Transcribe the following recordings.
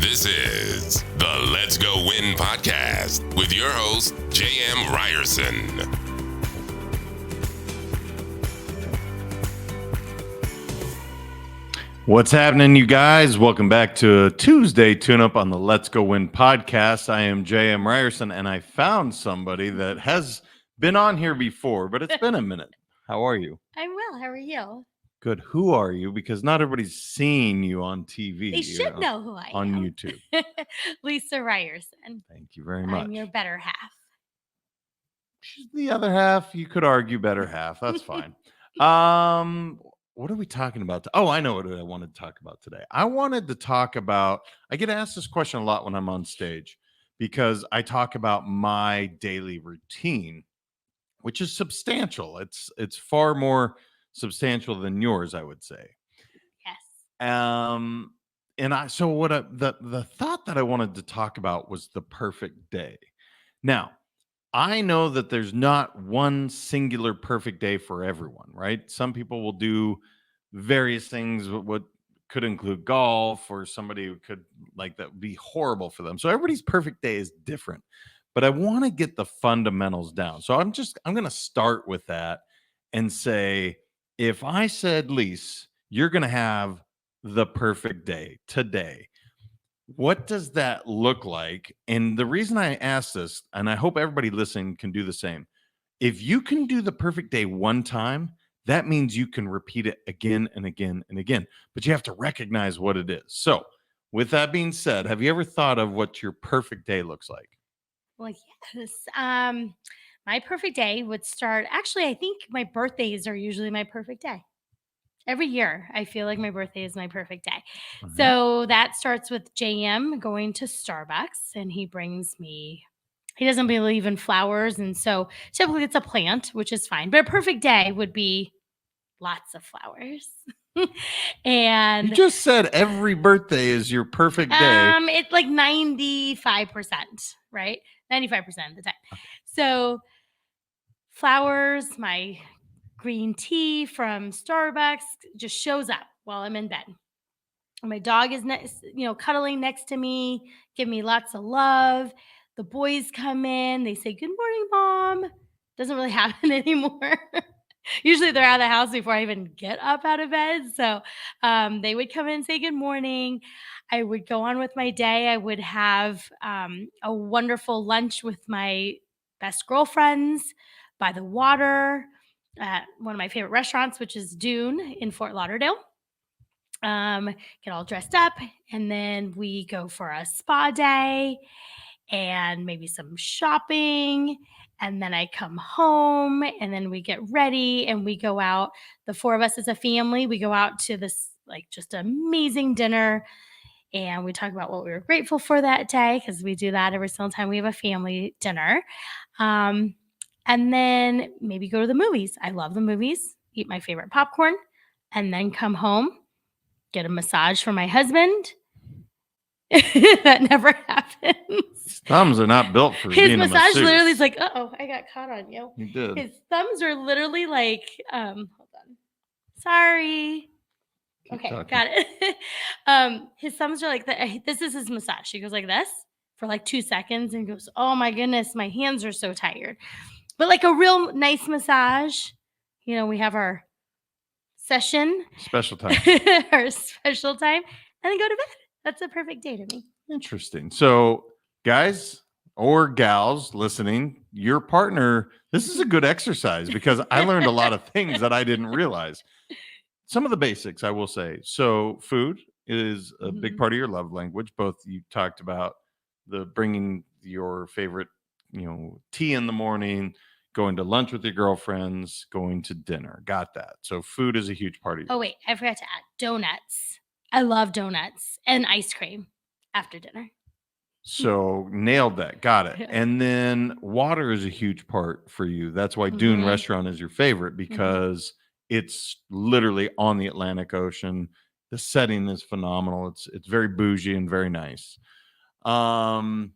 This is the Let's Go Win podcast with your host, JM Ryerson. What's happening, you guys? Welcome back to a Tuesday tune-up on the Let's Go Win podcast. I am JM Ryerson, and I found somebody that has been on here before, but it's been a minute. How are you? I'm well. How are you? Good. Who are you? Because not everybody's seen you on TV. They should know who I am. On YouTube. Lisa Ryerson. Thank you very much. I'm your better half. She's the other half. You could argue better half. That's fine. What are we talking about? Oh, I know what I wanted to talk about today. I wanted to talk about, I get asked this question a lot when I'm on stage because I talk about my daily routine, which is substantial. It's far more substantial than yours, I would say. Yes. The thought that I wanted to talk about was the perfect day. Now, I know that there's not one singular perfect day for everyone, right? Some people will do various things, what could include golf, or somebody who could like that would be horrible for them. So everybody's perfect day is different, but I want to get the fundamentals down. So I'm going to start with that and say, if I said, Lise, you're going to have the perfect day today, what does that look like? And the reason I ask this, and I hope everybody listening can do the same, if you can do the perfect day one time, that means you can repeat it again and again and again, but you have to recognize what it is. So with that being said, have you ever thought of what your perfect day looks like? Well, yes. My perfect day would start, actually, I think my birthdays are usually my perfect day. Every year, I feel like my birthday is my perfect day. Mhm. So that starts with JM going to Starbucks, and he brings me, he doesn't believe in flowers. And so typically it's a plant, which is fine. But a perfect day would be lots of flowers. And You just said every birthday is your perfect day. it's like 95%, right? 95% of the time. Okay. So flowers, my green tea from Starbucks just shows up while I'm in bed. My dog is cuddling next to me, give me lots of love. The boys come in, they say, "Good morning, Mom." Doesn't really happen anymore. Usually they're out of the house before I even get up out of bed. So they would come in and say good morning. I would go on with my day. I would have a wonderful lunch with my best girlfriends by the water at one of my favorite restaurants, which is Dune in Fort Lauderdale. Get all dressed up, and then we go for a spa day and maybe some shopping. And then I come home, and then we get ready and we go out. The four of us as a family, we go out to this like just amazing dinner, and we talk about what we were grateful for that day, because we do that every single time we have a family dinner. And then maybe go to the movies. I love the movies, eat my favorite popcorn, and then come home, get a massage from my husband. That never happens. Thumbs are not built for His being a massage masseuse. literally is like, uh-oh, I got caught on you. You did. His thumbs are literally like, hold on. Sorry. Keep Okay, talking. got it. His thumbs are like, this is his massage. He goes like this for like 2 seconds and goes, oh my goodness, my hands are so tired. But like a real nice massage, we have our session. Special time. Our special time, and then go to bed. That's a perfect day to me. Interesting. So, guys or gals listening, your partner, this is a good exercise because I learned a lot of things that I didn't realize. Some of the basics, I will say. So, food is a big part of your love language. Both you talked about the bringing your favorite, tea in the morning, going to lunch with your girlfriends, going to dinner. Got that. So, food is a huge part of you. Oh, wait, I forgot to add donuts. I love donuts and ice cream after dinner. So nailed that. Got it. Yeah. And then water is a huge part for you. That's why Dune Restaurant is your favorite, because it's literally on the Atlantic Ocean. The setting is phenomenal. It's very bougie and very nice. Flowers.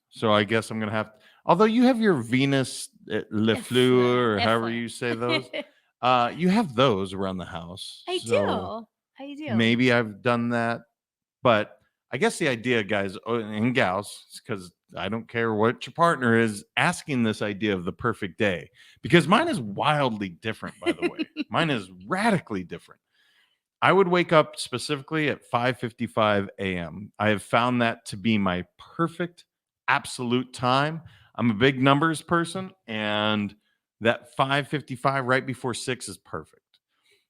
So I guess I'm going to have, although you have your Venus Le Fleur, or however you say those, you have those around the house. I do. Maybe I've done that, but I guess the idea, guys and gals, because I don't care what your partner is, asking this idea of the perfect day, because mine is wildly different, by the way. Mine is radically different. I would wake up specifically at 5:55 a.m. I have found that to be my perfect absolute time. I'm a big numbers person, and that 5:55 right before 6 is perfect.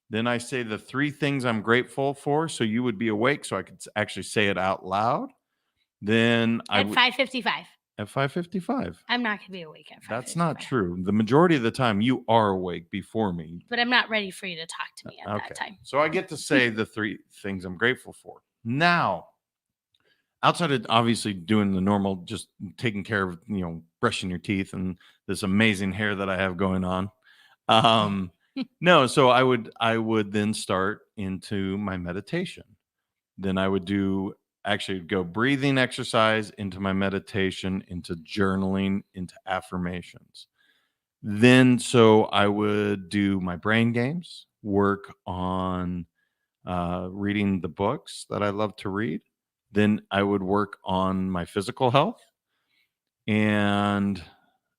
Then I say the 3 things I'm grateful for, so you would be awake, so I could actually say it out loud. Then I At would 5:55. at 5:55. I'm not going to be awake at 5:55. That's not true. The majority of the time you are awake before me. But I'm not ready for you to talk to me at that time. So I get to say the 3 things I'm grateful for. Now, outside of obviously doing the normal, just taking care of, brushing your teeth and this amazing hair that I have going on. No, so I would then start into my meditation. Then I would go breathing exercise into my meditation, into journaling, into affirmations. Then so I would do my brain games, work on reading the books that I love to read. Then I would work on my physical health. And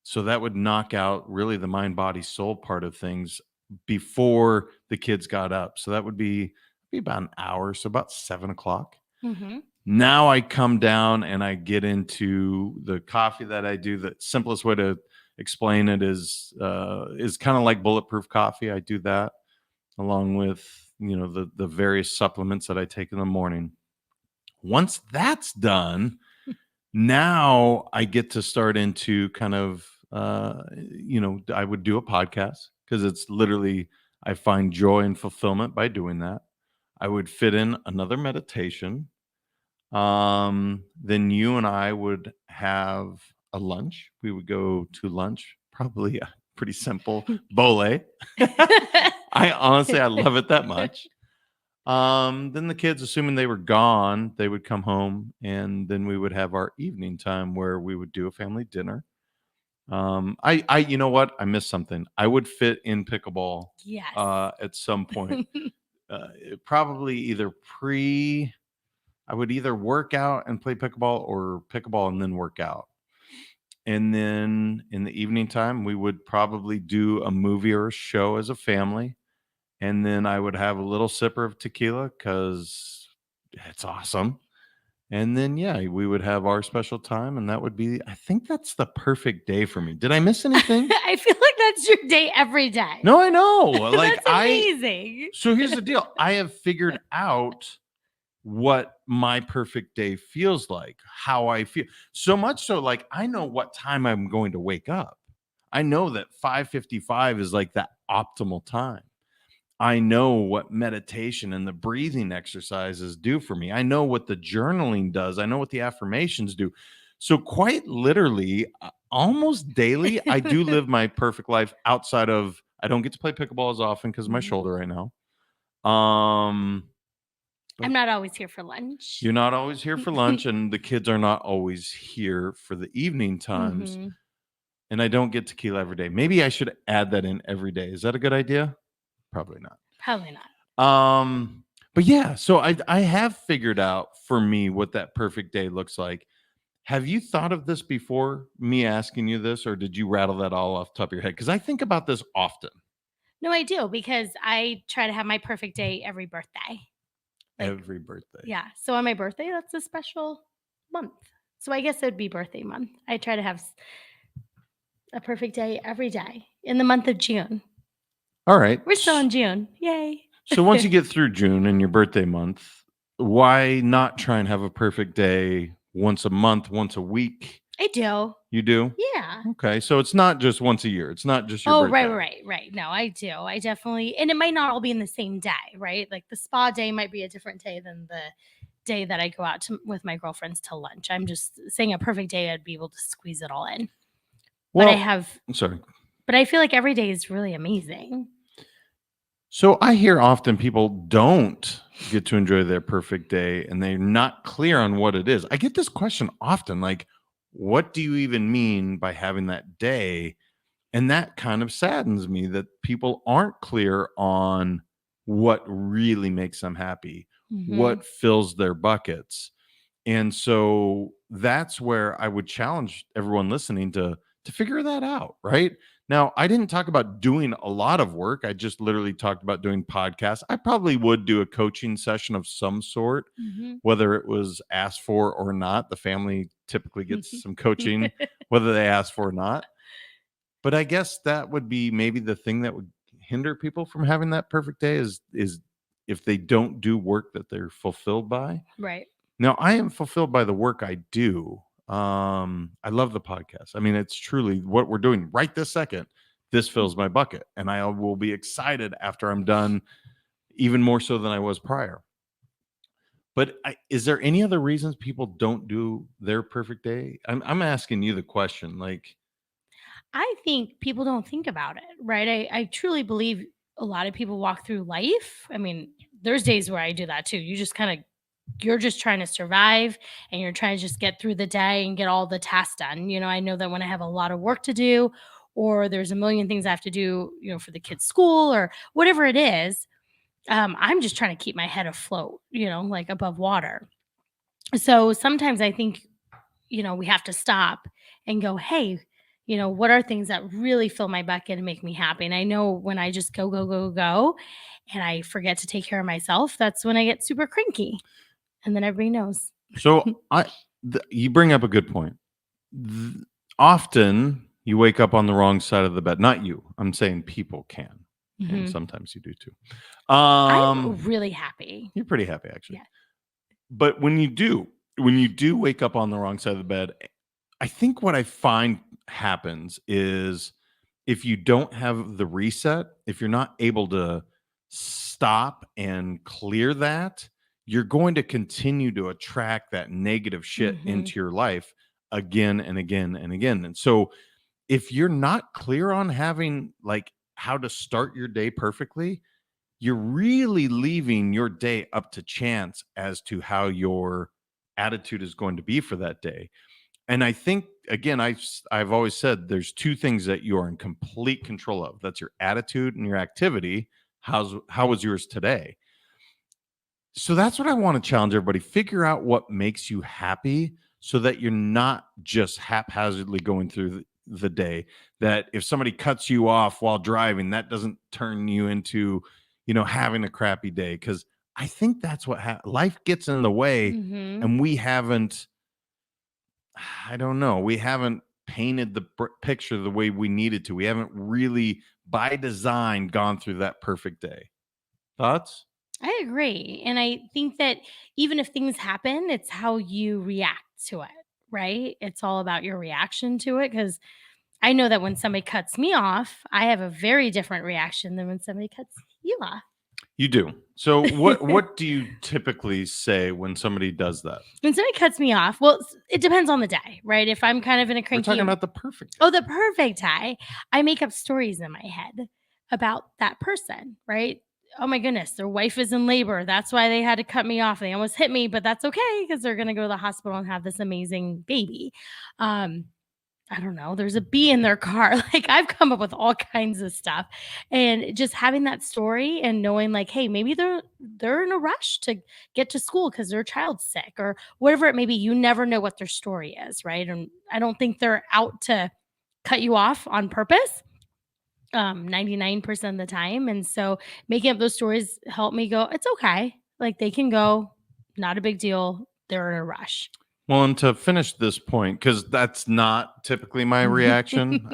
so that would knock out really the mind, body, soul part of things before the kids got up. So that would be about an hour. So about 7:00. Mm-hmm. Now I come down and I get into the coffee that I do. The simplest way to explain it is kind of like bulletproof coffee. I do that along with, the various supplements that I take in the morning. Once that's done, now I get to start into kind of, I would do a podcast because it's literally, I find joy and fulfillment by doing that. I would fit in another meditation. Then you and I would have a lunch. We would go to lunch, probably a pretty simple bole. I love it that much. Then the kids, assuming they were gone, they would come home, and then we would have our evening time where we would do a family dinner. You know what? I missed something. I would fit in pickleball. Yes. At some point, probably I would either work out and play pickleball or pickleball and then work out. And then in the evening time, we would probably do a movie or a show as a family. And then I would have a little sipper of tequila because it's awesome. And then, we would have our special time. And that would be, I think that's the perfect day for me. Did I miss anything? I feel like that's your day every day. No, I know. That's amazing. So here's the deal. I have figured out what my perfect day feels like, how I feel. So much so, like, I know what time I'm going to wake up. I know that 5:55 is like that optimal time. I know what meditation and the breathing exercises do for me. I know what the journaling does. I know what the affirmations do. So quite literally, almost daily, I do live my perfect life outside of, I don't get to play pickleball as often because of my shoulder right now. I'm not always here for lunch. You're not always here for lunch, and the kids are not always here for the evening times. Mm-hmm. And I don't get tequila every day. Maybe I should add that in every day. Is that a good idea? Probably not. But yeah, so I have figured out for me what that perfect day looks like. Have you thought of this before me asking you this, or did you rattle that all off the top of your head? Because I think about this often. No, I do, because I try to have my perfect day every birthday. Every birthday. Yeah. So on my birthday, that's a special month. So I guess it'd be birthday month. I try to have a perfect day every day in the month of June. All right. We're still in June. Yay. So once you get through June and your birthday month, why not try and have a perfect day once a month, once a week? I do. You do? Yeah. Okay. So it's not just once a year. It's not just your birthday. Right. No, I do. I definitely, and it might not all be in the same day, right? Like the spa day might be a different day than the day that I go out with my girlfriends to lunch. I'm just saying a perfect day, I'd be able to squeeze it all in. Well, I'm sorry. But I feel like every day is really amazing. So I hear often people don't get to enjoy their perfect day and they're not clear on what it is. I get this question often, like, what do you even mean by having that day? And that kind of saddens me that people aren't clear on what really makes them happy, what fills their buckets. And so that's where I would challenge everyone listening to figure that out, right? Now, I didn't talk about doing a lot of work. I just literally talked about doing podcasts. I probably would do a coaching session of some sort, Mhm. whether it was asked for or not. The family typically gets some coaching, whether they ask for or not. But I guess that would be maybe the thing that would hinder people from having that perfect day is if they don't do work that they're fulfilled by. Right. Now, I am fulfilled by the work I do. I love the podcast. I mean, it's truly what we're doing right this second. This fills my bucket, and I will be excited after I'm done, even more so than I was prior. But is there any other reasons people don't do their perfect day? I'm asking you the question. Like, I think people don't think about it, right? I truly believe a lot of people walk through life. I mean, there's days where I do that too. You're just trying to survive and you're trying to just get through the day and get all the tasks done. I know that when I have a lot of work to do or there's a million things I have to do, for the kids' school or whatever it is, I'm just trying to keep my head afloat, like above water. So sometimes I think, we have to stop and go, hey, what are things that really fill my bucket and make me happy? And I know when I just go, go, go, go, and I forget to take care of myself, that's when I get super cranky. And then everybody knows. so you bring up a good point. Often you wake up on the wrong side of the bed. Not you. I'm saying people can, and Mhm. sometimes you do too. I'm really happy. You're pretty happy, actually. Yeah. But when you do wake up on the wrong side of the bed, I think what I find happens is if you don't have the reset, if you're not able to stop and clear that, you're going to continue to attract that negative shit Mhm. into your life again and again and again. And so if you're not clear on having like how to start your day perfectly, you're really leaving your day up to chance as to how your attitude is going to be for that day. And I think again, I've always said there's two things that you are in complete control of. That's your attitude and your activity. How was yours today? So that's what I want to challenge everybody. Figure out what makes you happy so that you're not just haphazardly going through the day. That if somebody cuts you off while driving, that doesn't turn you into, having a crappy day. Because I think that's what life gets in the way, Mhm. and we haven't. I don't know. We haven't painted the picture the way we needed to. We haven't really, by design, gone through that perfect day. Thoughts? I agree. And I think that even if things happen, it's how you react to it, right? It's all about your reaction to it. Because I know that when somebody cuts me off, I have a very different reaction than when somebody cuts you off. You do. So what do you typically say when somebody does that? When somebody cuts me off, well, it depends on the day, right? If I'm kind of in a We're cranky, talking about the perfect day. oh, the perfect day, I make up stories in my head about that person, right? Oh my goodness, their wife is in labor. That's why they had to cut me off. They almost hit me, but that's okay because they're going to go to the hospital and have this amazing baby. Um, I don't know, there's a bee in their car. Like I've come up with all kinds of stuff. And just having that story and knowing like, hey, maybe they're in a rush to get to school because their child's sick or whatever it may be. You never know what their story is, right? And I don't think they're out to cut you off on purpose. 99% of the time. And so making up those stories help me go, it's okay. Like they can go, not a big deal. They're in a rush. Well, and to finish this point, because that's not typically my reaction.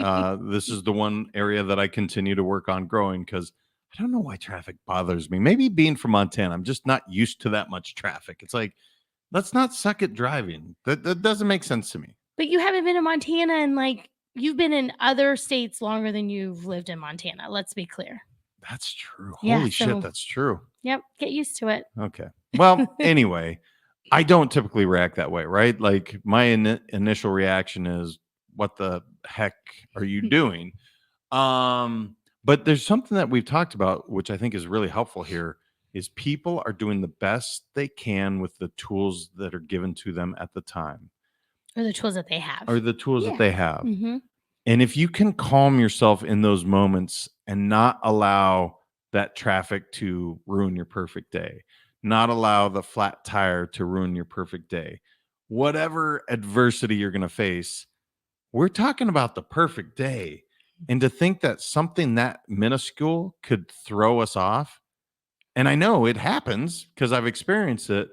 This is the one area that I continue to work on growing because I don't know why traffic bothers me. Maybe being from Montana, I'm just not used to that much traffic. It's like, let's not suck at driving. That doesn't make sense to me. But you haven't been to Montana and like you've been in other states longer than you've lived in Montana. Let's be clear. That's true. Yeah, Holy shit, so that's true. yep, get used to it. Okay. Well, anyway, I don't typically react that way, right? Like my initial reaction is, "What the heck are you doing?" But there's something that we've talked about, which I think is really helpful here, is people are doing the best they can with the tools that are given to them at the time, Or the tools that they have. or the tools that Yeah. they have. Mm-hmm. And if you can calm yourself in those moments and not allow that traffic to ruin your perfect day, not allow the flat tire to ruin your perfect day, whatever adversity you're going to face, we're talking about the perfect day. And to think that something that minuscule could throw us off, and I know it happens because I've experienced it,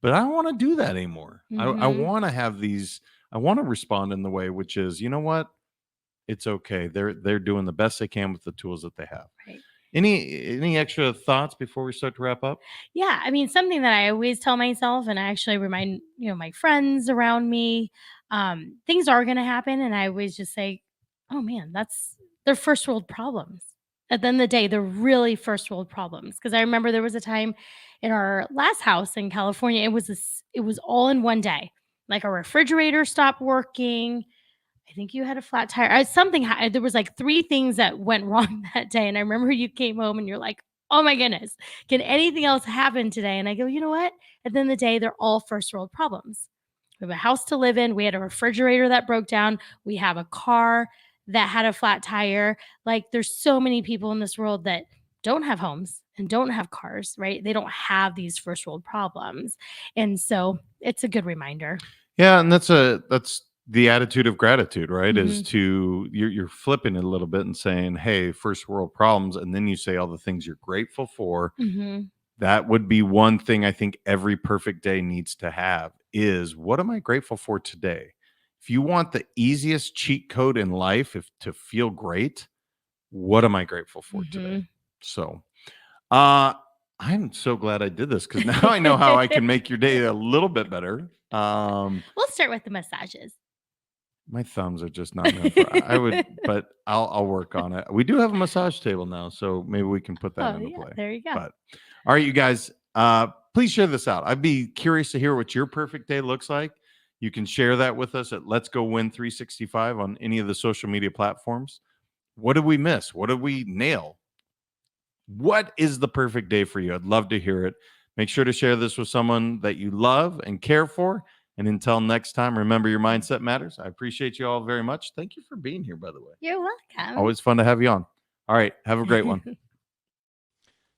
but I don't want to do that anymore. I Mhm. want to have these, I want to respond in the way which is, you know what? It's okay. They're doing the best they can with the tools that they have. Right. Any extra thoughts before we start to wrap up? Yeah, I mean, something that I always tell myself, and I actually remind, my friends around me, things are going to happen. And I always just say, oh man, they're first world problems. At the end of the day, they're really first world problems. Cause I remember there was a time in our last house in California, it was all in one day. Like our refrigerator stopped working. I think you had a flat tire. There was like 3 things that went wrong that day, and I remember you came home and you're like, "Oh my goodness, can anything else happen today?" And I go, "You know what? At the end of the day, they're all first world problems. We have a house to live in, we had a refrigerator that broke down, we have a car that had a flat tire." Like, there's so many people in this world that don't have homes and don't have cars, right? They don't have these first world problems, and so it's a good reminder. Yeah, and that's the attitude of gratitude, right? Is Mhm, to you're flipping it a little bit and saying, "Hey, first world problems," and then you say all the things you're grateful for. mhm, That would be one thing I think every perfect day needs to have is what am I grateful for today? If you want the easiest cheat code in life, if to feel great, what am I grateful for today? mhm. So, uh, I'm so glad I did this because now I know how I can make your day a little bit better. We'll start with the massages. My thumbs are just not meant for I would, but I'll work on it. We do have a massage table now, so maybe we can put that Oh, into yeah, play. there you go. But all right, you guys, please share this out. I'd be curious to hear what your perfect day looks like. You can share that with us at Let's Go Win 365 on any of the social media platforms. What did we miss? What did we nail? What is the perfect day for you? I'd love to hear it. Make sure to share this with someone that you love and care for. And until next time, remember your mindset matters. I appreciate you all very much. Thank you for being here, by the way. You're welcome. Always fun to have you on. All right. Have a great one.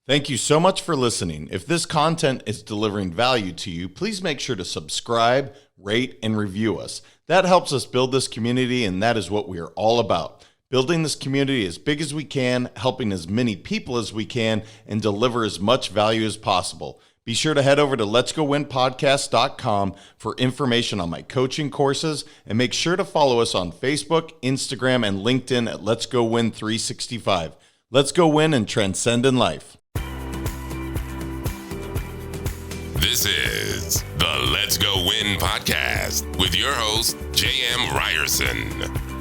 Thank you so much for listening. If this content is delivering value to you, please make sure to subscribe, rate, and review us. That helps us build this community, and that is what we are all about. Building this community as big as we can, helping as many people as we can, and deliver as much value as possible. Be sure to head over to letsgowinpodcast.com for information on my coaching courses, and make sure to follow us on Facebook, Instagram, and LinkedIn at Let's Go Win 365. Let's go win and transcend in life. This is the Let's Go Win podcast with your host, JM Ryerson.